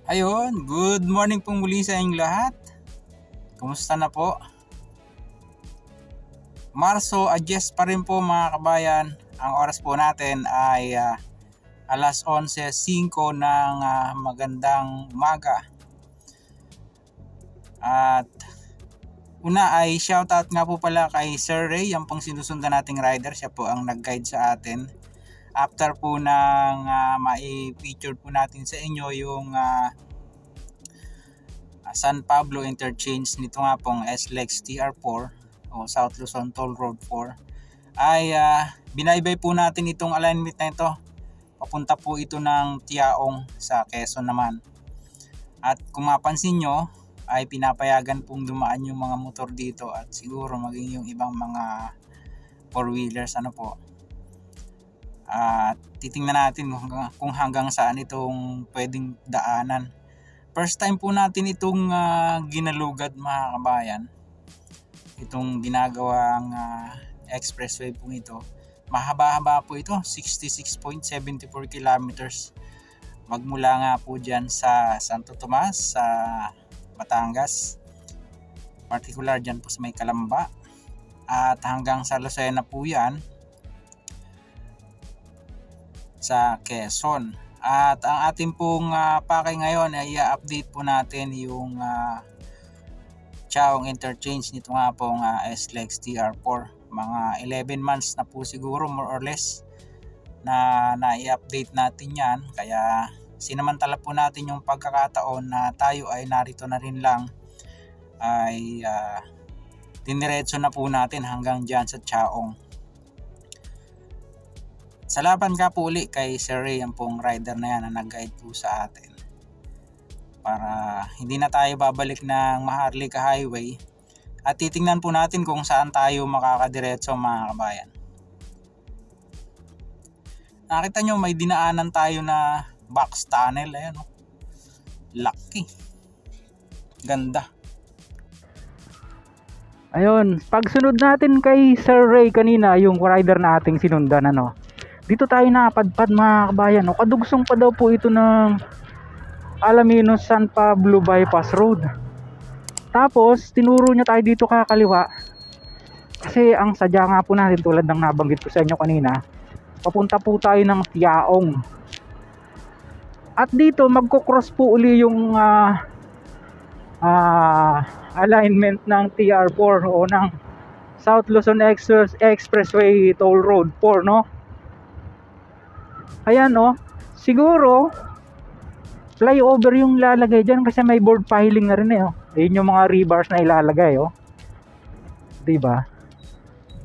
Ayun, good morning pong muli sa inyong lahat. Kumusta na po? Marso, adjust pa rin po mga kabayan. Ang oras po natin ay alas 11:05 ng magandang umaga. At una ay shoutout nga po pala kay Sir Ray, yan pong sinusundan nating rider. Siya po ang nag-guide sa atin. After po ng mai-feature po natin sa inyo yung San Pablo Interchange nito nga pong SLEX TR4 o South Luzon Toll Road 4 ay binaybay po natin itong alignment na ito. Papunta po ito ng Tiaong sa Quezon naman. At kung mapansin nyo ay pinapayagan pong dumaan yung mga motor dito at siguro maging yung ibang mga 4-wheelers po. At titingnan natin kung hanggang saan itong pwedeng daanan. First time po natin itong ginalugad mga kabayan. Itong ginagawang expressway po ito. Mahaba-haba po ito, 66.74 kilometers. Magmula nga po dyan sa Santo Tomas, sa Batangas. Particular dyan po sa may Calamba. At hanggang sa Lucena po yan, sa Quezon. At ang ating pong pakay ngayon ay i-update po natin yung Tiaong Interchange nito nga pong SLEX TR4. Mga 11 months na po siguro more or less na i-update natin yan. Kaya sinamantala po natin yung pagkakataon na tayo ay narito na rin lang ay diniretso na po natin hanggang dyan sa Tiaong. Salamat nga po uli kay Sir Ray, ang pong rider na yan na nag-guide po sa atin. Para hindi na tayo babalik ng Maharlika Highway at titingnan po natin kung saan tayo makakadiretso mga kabayan. Nakita nyo may dinaanan tayo na box tunnel. Ayan o. Lucky. Ganda. Ayun, pagsunod natin kay Sir Ray kanina, yung rider na ating sinundan dito tayo nakapadpad mga kabayan. Kadugsong pa daw po ito ng Alaminos San Pablo Bypass Road. Tapos tinuro niya tayo dito kakaliwa. Kasi ang sadya nga po natin, tulad ng nabanggit ko sa inyo kanina, papunta po tayo ng Tiaong. At dito magko-cross po uli yung alignment ng TR4 o ng South Luzon Expressway Toll Road 4, no? Ayan siguro flyover yung lalagay dyan kasi may board piling na rin ayun yung mga rebars na ilalagay diba?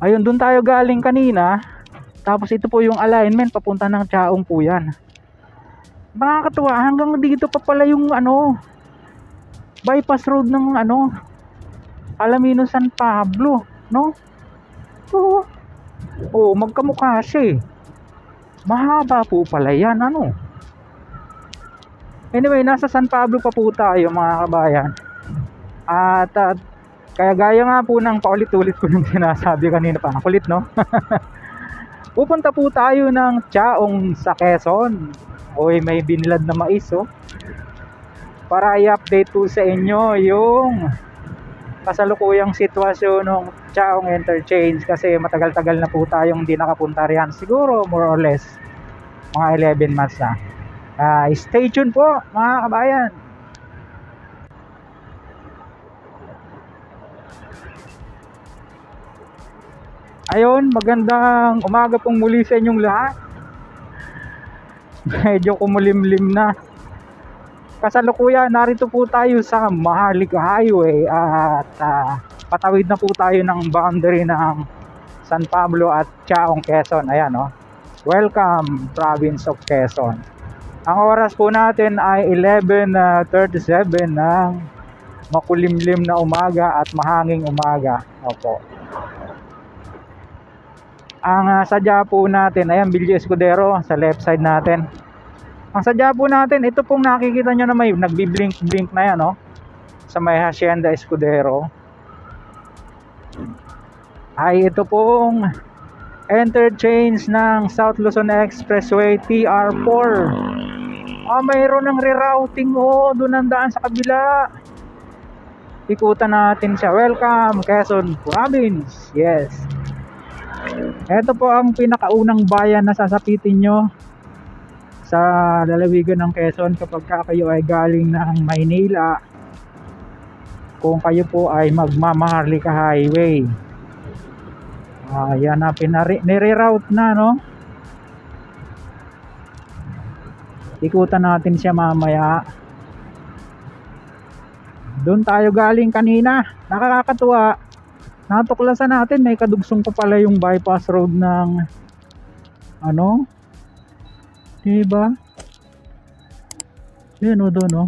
Ayun, dun tayo galing kanina. Tapos ito po yung alignment papunta ng Tiaong po yan. Nakakatuwa, hanggang dito pa pala yung bypass road ng Alaminos San Pablo, no? Magkamukha siya mahaba po pala yan Anyway, nasa San Pablo pa po tayo mga kabayan. At kaya gaya nga po ng paulit-ulit ko nung sinasabi kanina pa, kulit no? Pupunta po tayo ng Tiaong sa Quezon. May binilad na mais para i-update po sa inyo yung kasalukuyang sitwasyon ng Tiaong Interchange. Kasi matagal-tagal na po tayong hindi nakapunta riyan. Siguro more or less mga 11 months na. Stay tuned po mga kabayan. Ayun, magandang umaga pong muli sa inyong lahat. Medyo kumulimlim na. Kasalukuyan narito po tayo sa Maharlika Highway at patawid na po tayo ng boundary ng San Pablo at Tiaong, Quezon. Ayan welcome province of Quezon. Ang oras po natin ay 11:37 ng makulimlim na umaga at mahanging umaga. Ang sadya po natin, ayan, Villa Escudero sa left side natin. Ang sadya po natin, ito pong nakikita nyo na may nagbi-blink na yan sa may Hacienda Escudero. Ay ito pong interchange ng South Luzon Expressway TR4 Mayroon ng rerouting. Doon ang daan sa kabila. Ikutan natin siya. Welcome Quezon Province. Yes. Ito po ang pinakaunang bayan na sasapitin nyo sa lalawigan ng Quezon kapag kayo ay galing ng Maynila, kung kayo po ay magmamaharlika highway. Yan na, nire-route na, no? Ikutan natin siya mamaya. Doon tayo galing kanina. Nakakatuwa, natuklasan natin may kadugsong pa pala yung bypass road ng ano, diba? Yun o, doon o.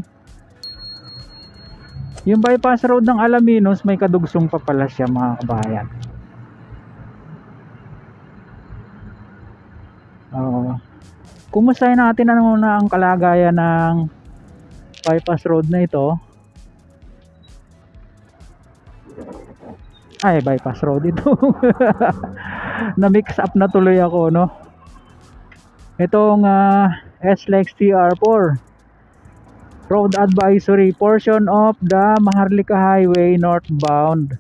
Yung bypass road ng Alaminos, may kadugsong pa pala siya, mga kabayan. Kumustahin natin ano na ang kalagayan ng bypass road na ito. Ay, bypass road ito. Na mix up na tuloy ako, no? Itong SLEX TR4 Road Advisory, portion of the Maharlika Highway northbound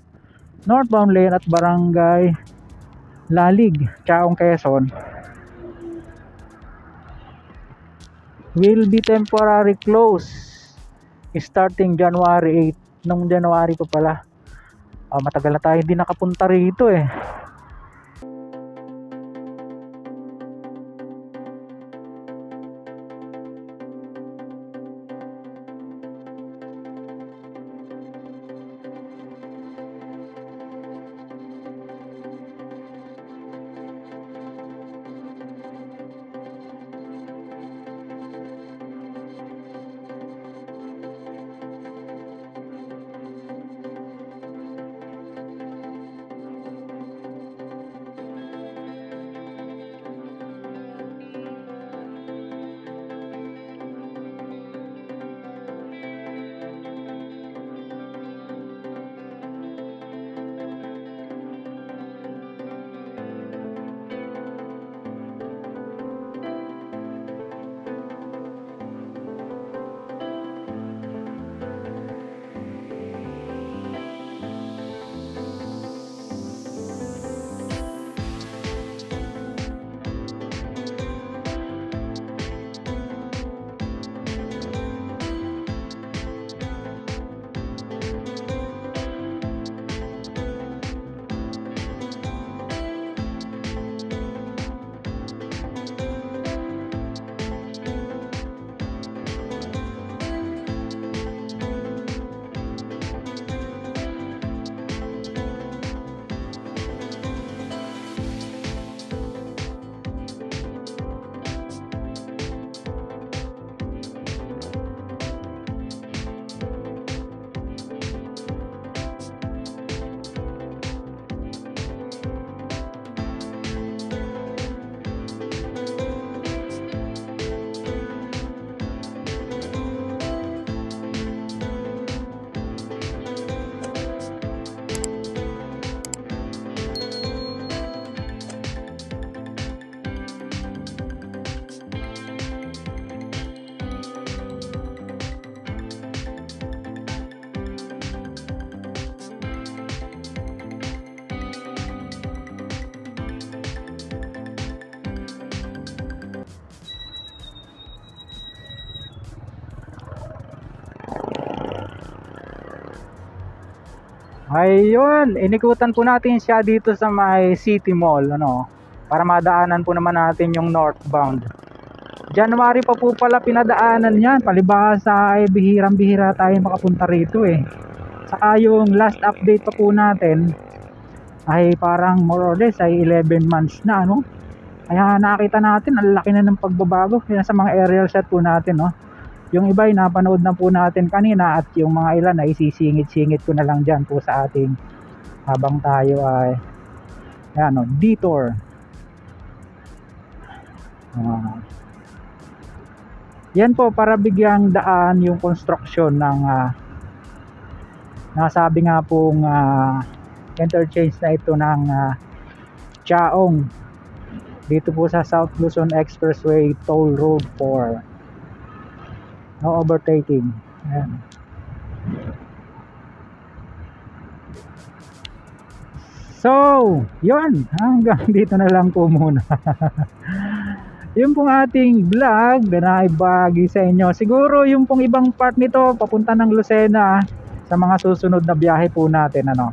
lane at Barangay Lalig, Chaong, Quezon, will be temporary closed starting January 8. Nung January pa pala. Matagal na tayo hindi nakapunta rito eh. Ayun, inikutan po natin siya dito sa may City Mall, ano, para madaanan po naman natin yung northbound. January pa po pala pinadaanan yan, palibhasa ay bihirang-bihira tayo makapunta rito eh. Saka yung last update pa po natin ay parang more or less ay 11 months na, ano. Kaya nakita natin ang laki na ng pagbabago yan sa mga aerial shot po natin, no. Yung iba ay napanood na po natin kanina at yung mga ilan ay sisingit-singit ko na lang dyan po sa ating habang tayo ay ano, detour. Yan po para bigyang daan yung construction ng nasabi nga pong interchange na ito ng Chaong dito po sa South Luzon Expressway Toll Road 4. No overtaking. Ayan. So, yun. Hanggang dito na lang po muna. Yung pong ating vlog na naibagi sa inyo. Siguro yung pong ibang part nito papunta ng Lucena sa mga susunod na biyahe po natin, ano.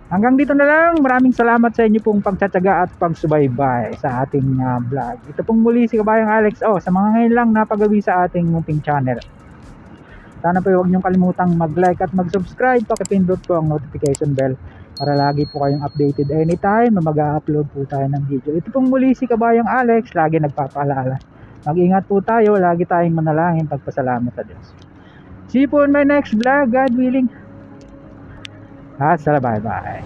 Hanggang dito na lang. Maraming salamat sa inyo pong pagtsatsaga at pagsubaybay sa ating vlog. Ito pong muli si Kabayang Alex. Sa mga ngayon lang napagawi sa ating munting channel. Sana po huwag niyong kalimutang mag-like at mag-subscribe. Pakipindot po ang notification bell para lagi po kayong updated anytime na mag-upload po tayo ng video. Ito pong muli si Kabayang Alex. Lagi nagpapaalala. Mag-ingat po tayo. Lagi tayong manalangin. Pagpasalamat sa Diyos. See you po in my next vlog. God willing. Bye bye.